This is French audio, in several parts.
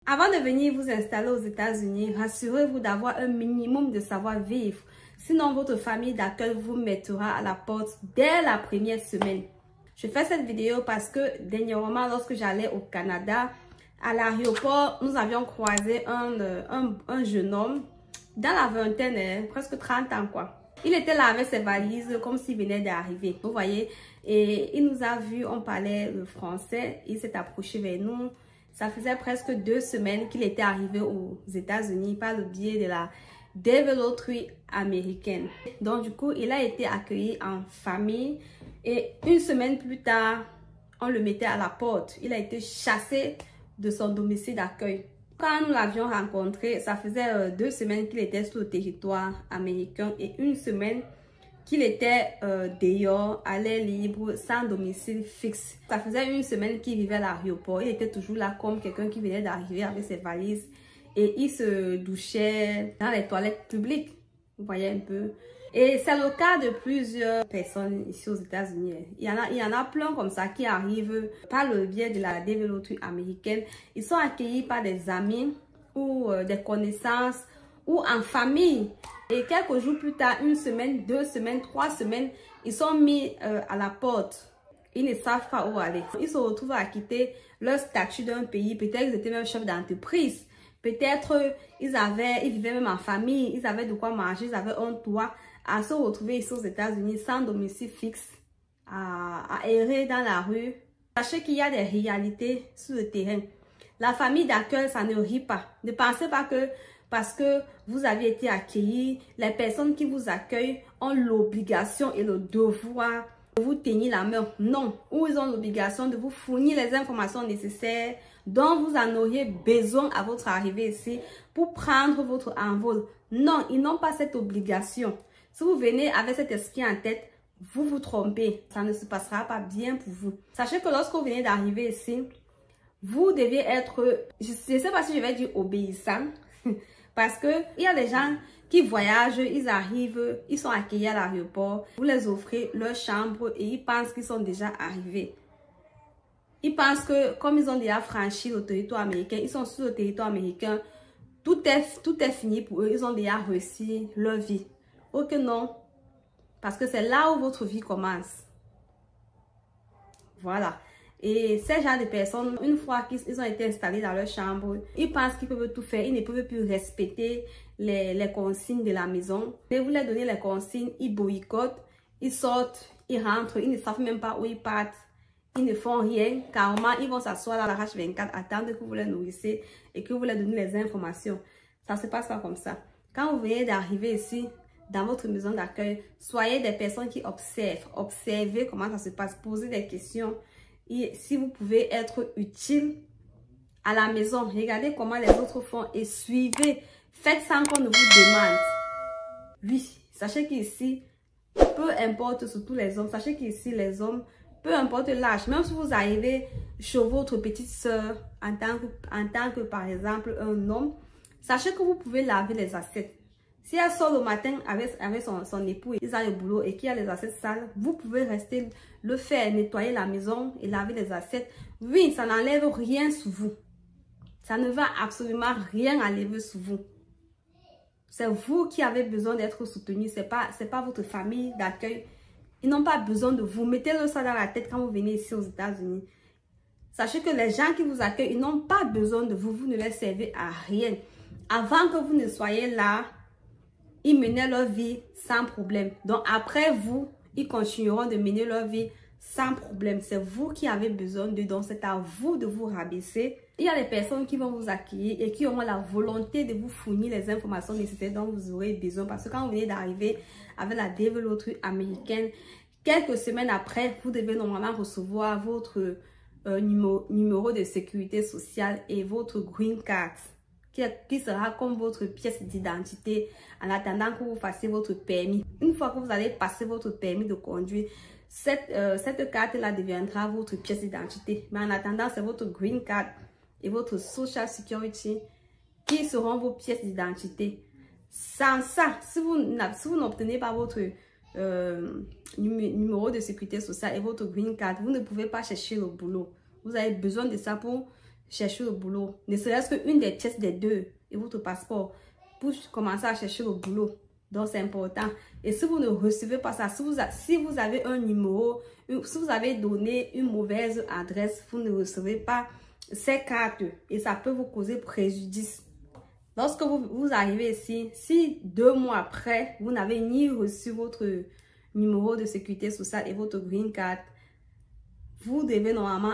Avant de venir vous installer aux États-Unis, rassurez-vous d'avoir un minimum de savoir-vivre. Sinon, votre famille d'accueil vous mettra à la porte dès la première semaine. Je fais cette vidéo parce que dernièrement, lorsque j'allais au Canada, à l'aéroport, nous avions croisé un jeune homme dans la vingtaine, presque 30 ans quoi. Il était là avec ses valises comme s'il venait d'arriver, vous voyez. Et il nous a vus, on parlait le français, il s'est approché vers nous. Ça faisait presque 2 semaines qu'il était arrivé aux États-Unis par le biais de la développerie américaine. Donc du coup, il a été accueilli en famille et 1 semaine plus tard, on le mettait à la porte. Il a été chassé de son domicile d'accueil. Quand nous l'avions rencontré, ça faisait 2 semaines qu'il était sur le territoire américain et 1 semaine qu'il était dehors, à l'air libre, sans domicile fixe. Ça faisait 1 semaine qu'il vivait à l'aéroport. Il était toujours là comme quelqu'un qui venait d'arriver avec ses valises. Et il se douchait dans les toilettes publiques. Vous voyez un peu. Et c'est le cas de plusieurs personnes ici aux États-Unis. Il y en a plein comme ça qui arrivent par le biais de la développerie américaine. Ils sont accueillis par des amis ou des connaissances ou en famille. Et quelques jours plus tard, 1 semaine, 2 semaines, 3 semaines, ils sont mis à la porte. Ils ne savent pas où aller. Ils se retrouvent à quitter leur statut d'un pays. Peut-être qu'ils étaient même chefs d'entreprise. Peut-être ils vivaient même en famille. Ils avaient de quoi manger. Ils avaient un toit. À se retrouver ici aux États-Unis sans domicile fixe. À errer dans la rue. Sachez qu'il y a des réalités sur le terrain. La famille d'accueil, ça ne rit pas. Ne pensez pas que parce que vous avez été accueillis, les personnes qui vous accueillent ont l'obligation et le devoir de vous tenir la main. Non, ou ils ont l'obligation de vous fournir les informations nécessaires dont vous en auriez besoin à votre arrivée ici pour prendre votre envol. Non, ils n'ont pas cette obligation. Si vous venez avec cet esprit en tête, vous vous trompez. Ça ne se passera pas bien pour vous. Sachez que lorsque vous venez d'arriver ici, vous devez être, je ne sais pas si je vais dire obéissant, parce que il y a des gens qui voyagent, ils arrivent, ils sont accueillis à l'aéroport, vous les offrez leur chambre et ils pensent qu'ils sont déjà arrivés. Ils pensent que comme ils ont déjà franchi le territoire américain, ils sont sur le territoire américain, tout est fini pour eux, ils ont déjà réussi leur vie. Ok, non, parce que c'est là où votre vie commence. Voilà. Et ces genres de personnes, une fois qu'ils ont été installés dans leur chambre, ils pensent qu'ils peuvent tout faire. Ils ne peuvent plus respecter les consignes de la maison. Mais vous leur donnez les consignes, ils boycottent, ils sortent, ils rentrent, ils ne savent même pas où ils partent. Ils ne font rien. Carrément, ils vont s'asseoir dans la H24, attendre que vous les nourrissez et que vous leur donnez les informations. Ça ne se passe pas comme ça. Quand vous venez d'arriver ici, dans votre maison d'accueil, soyez des personnes qui observent. Observez comment ça se passe. Posez des questions. Et si vous pouvez être utile à la maison, regardez comment les autres font et suivez. Faites sans qu'on ne vous demande. Oui, sachez qu'ici, peu importe, surtout les hommes, sachez qu'ici les hommes, peu importe l'âge, même si vous arrivez chez votre petite soeur en tant que par exemple un homme, sachez que vous pouvez laver les assiettes. Si elle sort le matin avec son époux, ils ont le boulot et qu'il y a les assiettes sales, vous pouvez rester le faire, nettoyer la maison et laver les assiettes. Oui, ça n'enlève rien sur vous. Ça ne va absolument rien enlever sur vous. C'est vous qui avez besoin d'être soutenu. C'est pas votre famille d'accueil. Ils n'ont pas besoin de vous. Mettez-le ça dans la tête quand vous venez ici aux États-Unis. Sachez que les gens qui vous accueillent, ils n'ont pas besoin de vous. Vous ne les servez à rien. Avant que vous ne soyez là, ils menaient leur vie sans problème. Donc après vous, ils continueront de mener leur vie sans problème. C'est vous qui avez besoin d'eux. Donc c'est à vous de vous rabaisser. Il y a des personnes qui vont vous accueillir et qui auront la volonté de vous fournir les informations nécessaires dont vous aurez besoin. Parce que quand vous venez d'arriver avec la développerie américaine, quelques semaines après, vous devez normalement recevoir votre numéro de sécurité sociale et votre green card, qui sera comme votre pièce d'identité en attendant que vous fassiez votre permis. Une fois que vous allez passer votre permis de conduire, cette carte-là deviendra votre pièce d'identité. Mais en attendant, c'est votre green card et votre social security qui seront vos pièces d'identité. Sans ça, si vous n'obtenez pas votre numéro de sécurité sociale et votre green card, vous ne pouvez pas chercher le boulot. Vous avez besoin de ça pour chercher le boulot. Ne serait-ce qu'une des pièces des deux et votre passeport pour commencer à chercher le boulot. Donc, c'est important. Et si vous ne recevez pas ça, si vous avez un numéro, si vous avez donné une mauvaise adresse, vous ne recevez pas ces cartes et ça peut vous causer préjudice. Lorsque vous arrivez ici, si 2 mois après, vous n'avez ni reçu votre numéro de sécurité sociale et votre green card, vous devez normalement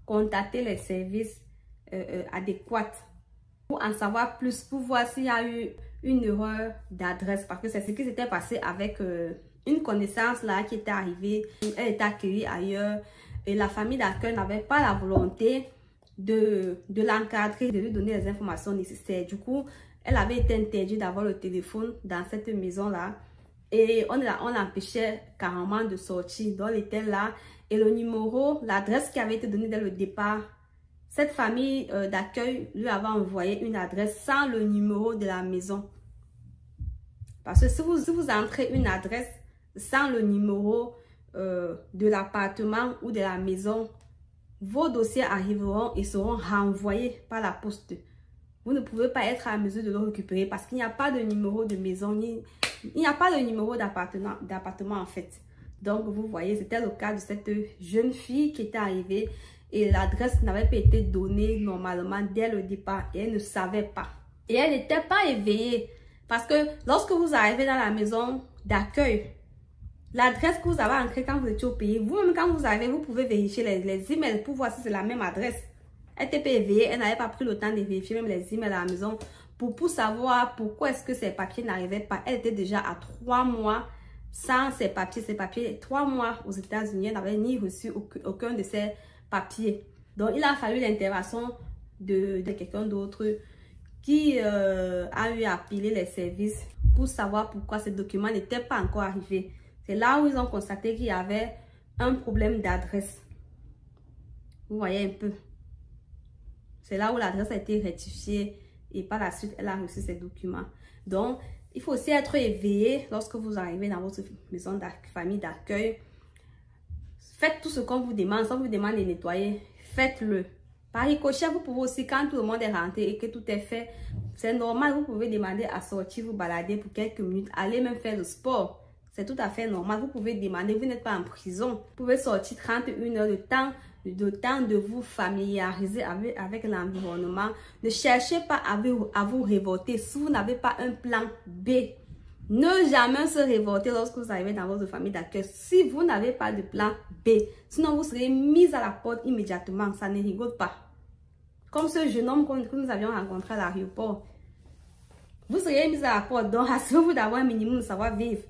contacter les services adéquats pour en savoir plus, pour voir s'il y a eu une erreur d'adresse. Parce que c'est ce qui s'était passé avec une connaissance là qui était arrivée. Elle était accueillie ailleurs et la famille d'accueil n'avait pas la volonté de l'encadrer, de lui donner les informations nécessaires. Du coup, elle avait été interdite d'avoir le téléphone dans cette maison-là. Et on l'empêchait carrément de sortir. Donc, elle était là. Et le numéro, l'adresse qui avait été donnée dès le départ, cette famille d'accueil lui avait envoyé une adresse sans le numéro de la maison. Parce que si vous entrez une adresse sans le numéro de l'appartement ou de la maison, vos dossiers arriveront et seront renvoyés par la poste. Vous ne pouvez pas être à mesure de le récupérer parce qu'il n'y a pas de numéro de maison, il n'y a pas de numéro d'appartement en fait. Donc, vous voyez, c'était le cas de cette jeune fille qui était arrivée et l'adresse n'avait pas été donnée normalement dès le départ et elle ne savait pas. Et elle n'était pas éveillée parce que lorsque vous arrivez dans la maison d'accueil, l'adresse que vous avez ancrée quand vous étiez au pays, vous-même quand vous arrivez, vous pouvez vérifier les emails pour voir si c'est la même adresse. Elle n'était pas éveillée, elle n'avait pas pris le temps de vérifier même les emails à la maison pour savoir pourquoi est-ce que ces papiers n'arrivaient pas. Elle était déjà à 3 mois sans ces papiers. 3 mois aux États-Unis, elle n'avait ni reçu aucun de ces papiers. Donc, il a fallu l'intervention de quelqu'un d'autre qui a eu à appeler les services pour savoir pourquoi ces documents n'étaient pas encore arrivés. C'est là où ils ont constaté qu'il y avait un problème d'adresse. Vous voyez un peu. C'est là où l'adresse a été rectifiée et par la suite, elle a reçu ces documents. Donc, il faut aussi être éveillé lorsque vous arrivez dans votre maison de famille d'accueil. Faites tout ce qu'on vous demande. Si on vous demande de nettoyer, faites-le. Par ricochet, vous pouvez aussi, quand tout le monde est rentré et que tout est fait, c'est normal, vous pouvez demander à sortir, vous balader pour quelques minutes, aller même faire le sport. C'est tout à fait normal. Vous pouvez demander, vous n'êtes pas en prison. Vous pouvez sortir 31 heures de temps de vous familiariser avec l'environnement. Ne cherchez pas à vous révolter si vous n'avez pas un plan B. Ne jamais se révolter lorsque vous arrivez dans votre famille d'accueil si vous n'avez pas de plan B. Sinon, vous serez mis à la porte immédiatement. Ça ne rigole pas. Comme ce jeune homme que nous avions rencontré à l'aéroport. Vous serez mis à la porte. Donc, assurez-vous d'avoir un minimum de savoir-vivre.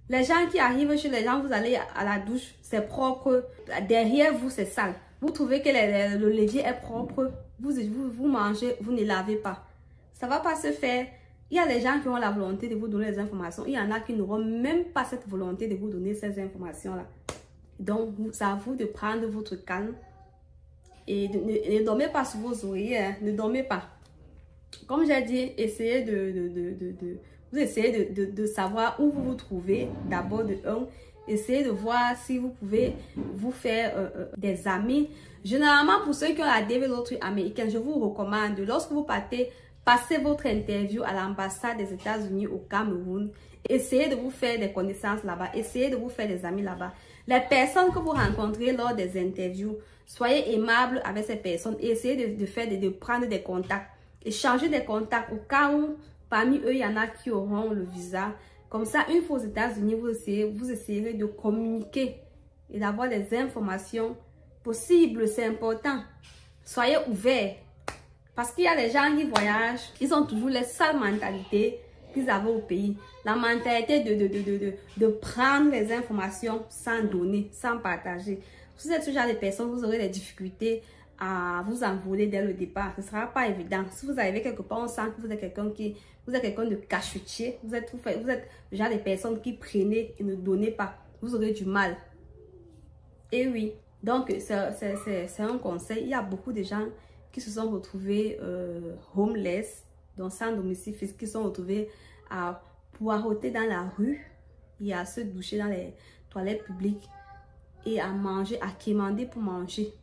Les gens qui arrivent chez les gens, vous allez à la douche, c'est propre. Derrière vous, c'est sale. Vous trouvez que le levier est propre. Vous mangez, vous ne lavez pas. Ça ne va pas se faire. Il y a des gens qui ont la volonté de vous donner les informations. Il y en a qui n'auront même pas cette volonté de vous donner ces informations-là. Donc, c'est à vous de prendre votre calme. Et ne dormez pas sur vos oreillers. Hein. Ne dormez pas. Comme j'ai dit, essayez vous essayez de savoir où vous vous trouvez. D'abord, essayez de voir si vous pouvez vous faire des amis. Généralement, pour ceux qui ont la DV Lottery américaine, je vous recommande, lorsque vous partez, passez votre interview à l'ambassade des États-Unis au Cameroun. Essayez de vous faire des connaissances là-bas. Essayez de vous faire des amis là-bas. Les personnes que vous rencontrez lors des interviews, soyez aimables avec ces personnes. Et essayez de prendre des contacts. Échanger des contacts au cas où parmi eux, il y en a qui auront le visa. Comme ça, une fois aux États-Unis, vous essayerez de communiquer et d'avoir des informations possibles. C'est important. Soyez ouverts. Parce qu'il y a des gens qui voyagent, ils ont toujours les sales mentalités qu'ils avaient au pays. La mentalité de prendre les informations sans donner, sans partager. Si vous êtes ce genre de personne, vous aurez des difficultés à vous envoler dès le départ. Ce ne sera pas évident. Si vous arrivez quelque part, on sent que vous êtes quelqu'un de cachetier. Vous êtes le genre de personnes qui prenez et ne donnez pas. Vous aurez du mal. Et oui, donc c'est un conseil. Il y a beaucoup de gens qui se sont retrouvés homeless, donc sans domicile fixe, qui sont retrouvés à poireauter dans la rue et à se doucher dans les toilettes publiques et à manger, à quémander pour manger.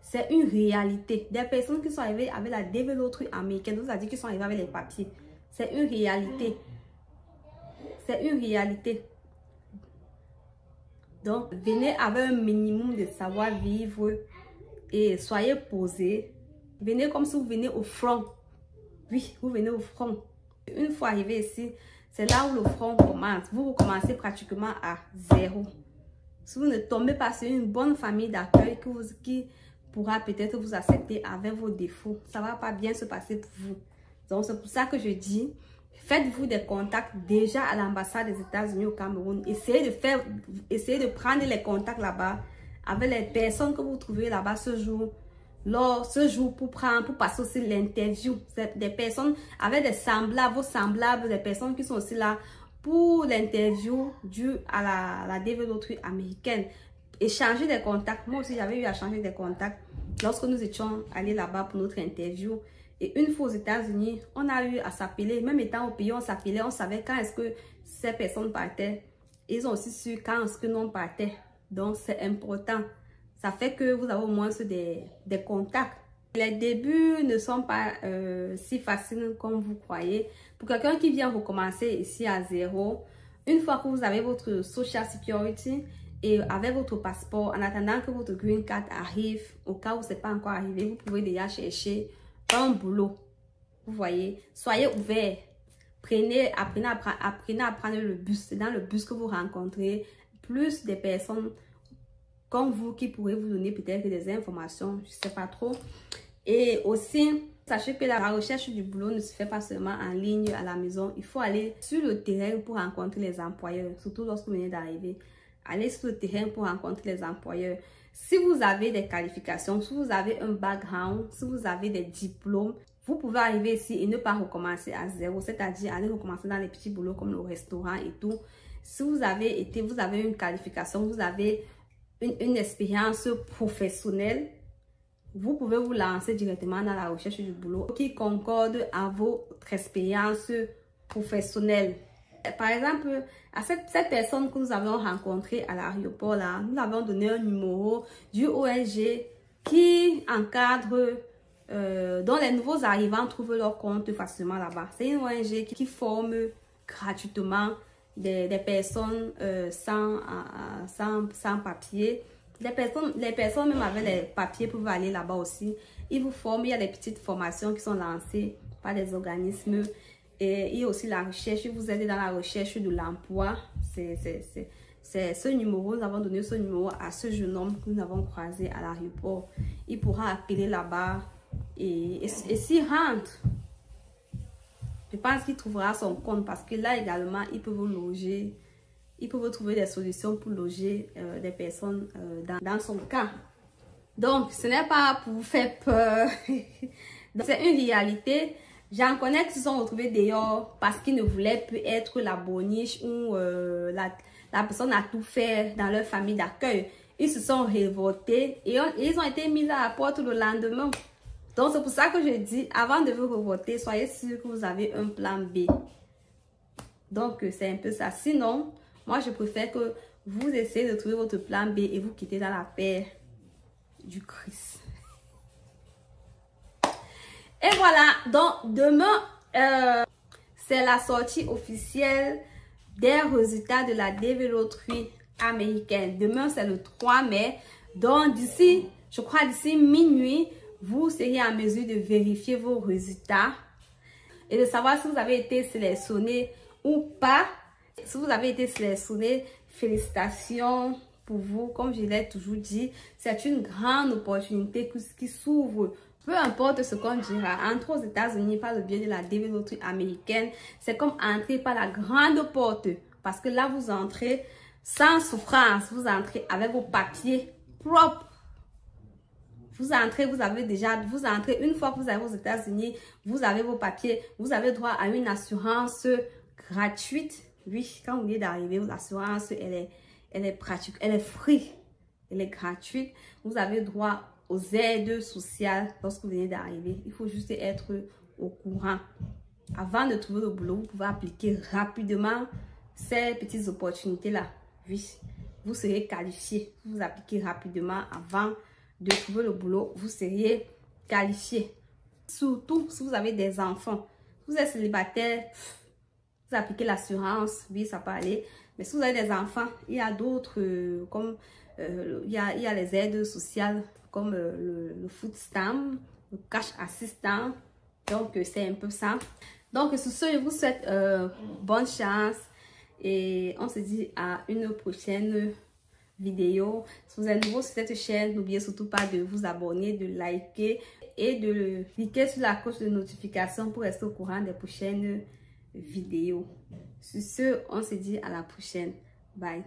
C'est une réalité. Des personnes qui sont arrivées avec la développerie américaine, vous a dit qu'ils sont arrivés avec les papiers. C'est une réalité. C'est une réalité. Donc, venez avec un minimum de savoir-vivre et soyez posés. Venez comme si vous venez au front. Oui, vous venez au front. Une fois arrivé ici, c'est là où le front commence. Vous recommencez pratiquement à zéro. Si vous ne tombez pas sur une bonne famille d'accueil qui pourra peut-être vous accepter avec vos défauts, ça ne va pas bien se passer pour vous. Donc, c'est pour ça que je dis, faites-vous des contacts déjà à l'ambassade des États-Unis au Cameroun. Essayez de prendre les contacts là-bas avec les personnes que vous trouvez là-bas ce jour. Pour passer aussi l'interview. Des personnes avec des semblables, vos semblables, des personnes qui sont aussi là pour l'interview due à la développerie américaine. Échanger des contacts. Moi aussi, j'avais eu à changer des contacts lorsque nous étions allés là-bas pour notre interview. Et une fois aux États-Unis, on a eu à s'appeler. Même étant au pays, on s'appelait. On savait quand est-ce que ces personnes partaient. Ils ont aussi su quand est-ce que nous partait. Donc, c'est important. Ça fait que vous avez au moins des contacts. Les débuts ne sont pas si faciles comme vous croyez. Pour quelqu'un qui vient recommencer ici à zéro, une fois que vous avez votre Social Security et avec votre passeport, en attendant que votre Green Card arrive, au cas où ce n'est pas encore arrivé, vous pouvez déjà chercher un boulot. Vous voyez, soyez ouverts. Apprenez à prendre le bus. C'est dans le bus que vous rencontrez plus de personnes comme vous qui pourraient vous donner peut-être des informations, je ne sais pas trop. Et aussi, sachez que la recherche du boulot ne se fait pas seulement en ligne à la maison. Il faut aller sur le terrain pour rencontrer les employeurs, surtout lorsque vous venez d'arriver. Allez sur le terrain pour rencontrer les employeurs. Si vous avez des qualifications, si vous avez un background, si vous avez des diplômes, vous pouvez arriver ici et ne pas recommencer à zéro, c'est-à-dire aller recommencer dans les petits boulots comme le restaurant et tout. Si vous avez une qualification, vous avez une expérience professionnelle, vous pouvez vous lancer directement dans la recherche du boulot qui concorde à votre expérience professionnelle. Par exemple, à cette personne que nous avons rencontrée à l'aéroport, là, nous avons donné un numéro du ONG qui encadre, dont les nouveaux arrivants trouvent leur compte facilement là-bas. C'est une ONG qui forme gratuitement des personnes sans papier. Les personnes même avec les papiers peuvent aller là-bas aussi. Ils vous forment, il y a des petites formations qui sont lancées par des organismes. Et il y a aussi la recherche, vous aidez dans la recherche de l'emploi. C'est ce numéro, nous avons donné ce numéro à ce jeune homme que nous avons croisé à l'aéroport. Il pourra appeler là-bas et s'il rentre, je pense qu'il trouvera son compte parce que là également, il peut vous loger. Il peut vous trouver des solutions pour loger des personnes dans son cas. Donc, ce n'est pas pour vous faire peur. C'est une réalité. J'en connais qui se sont retrouvés dehors parce qu'ils ne voulaient plus être la boniche ou la personne à tout faire dans leur famille d'accueil. Ils se sont révoltés et ils ont été mis à la porte le lendemain. Donc, c'est pour ça que je dis, avant de vous révolter, soyez sûr que vous avez un plan B. Donc, c'est un peu ça. Sinon, moi, je préfère que vous essayez de trouver votre plan B et vous quittez dans la paix du Christ. Et voilà, donc demain, c'est la sortie officielle des résultats de la développerie américaine. Demain, c'est le 3 mai. Donc, d'ici, je crois d'ici minuit, vous serez en mesure de vérifier vos résultats et de savoir si vous avez été sélectionné ou pas. Si vous avez été sélectionné, félicitations pour vous. Comme je l'ai toujours dit, c'est une grande opportunité qui s'ouvre. Peu importe ce qu'on dira, entrer aux États-Unis par le biais de la développerie américaine, c'est comme entrer par la grande porte. Parce que là, vous entrez sans souffrance. Vous entrez avec vos papiers propres. Vous entrez, vous entrez une fois que vous arrivez aux États-Unis, vous avez vos papiers, vous avez droit à une assurance gratuite. Oui, quand vous venez d'arriver, l'assurance, elle est pratique, elle est free, elle est gratuite. Vous avez droit aux aides sociales lorsque vous venez d'arriver. Il faut juste être au courant. Avant de trouver le boulot, vous pouvez appliquer rapidement ces petites opportunités-là. Oui, vous serez qualifié. Vous appliquez rapidement avant de trouver le boulot, vous seriez qualifié. Surtout si vous avez des enfants. Si vous êtes célibataire, vous appliquez l'assurance, oui, ça peut aller. Mais si vous avez des enfants, il y a d'autres, comme il y a les aides sociales, comme le food stamp, le cash assistant. Donc, c'est un peu ça. Donc, sur ce, je vous souhaite bonne chance. Et on se dit à une prochaine vidéo. Si vous êtes nouveau sur cette chaîne, n'oubliez surtout pas de vous abonner, de liker et de cliquer sur la cloche de notification pour rester au courant des prochaines vidéos. Sur ce, on se dit à la prochaine. Bye.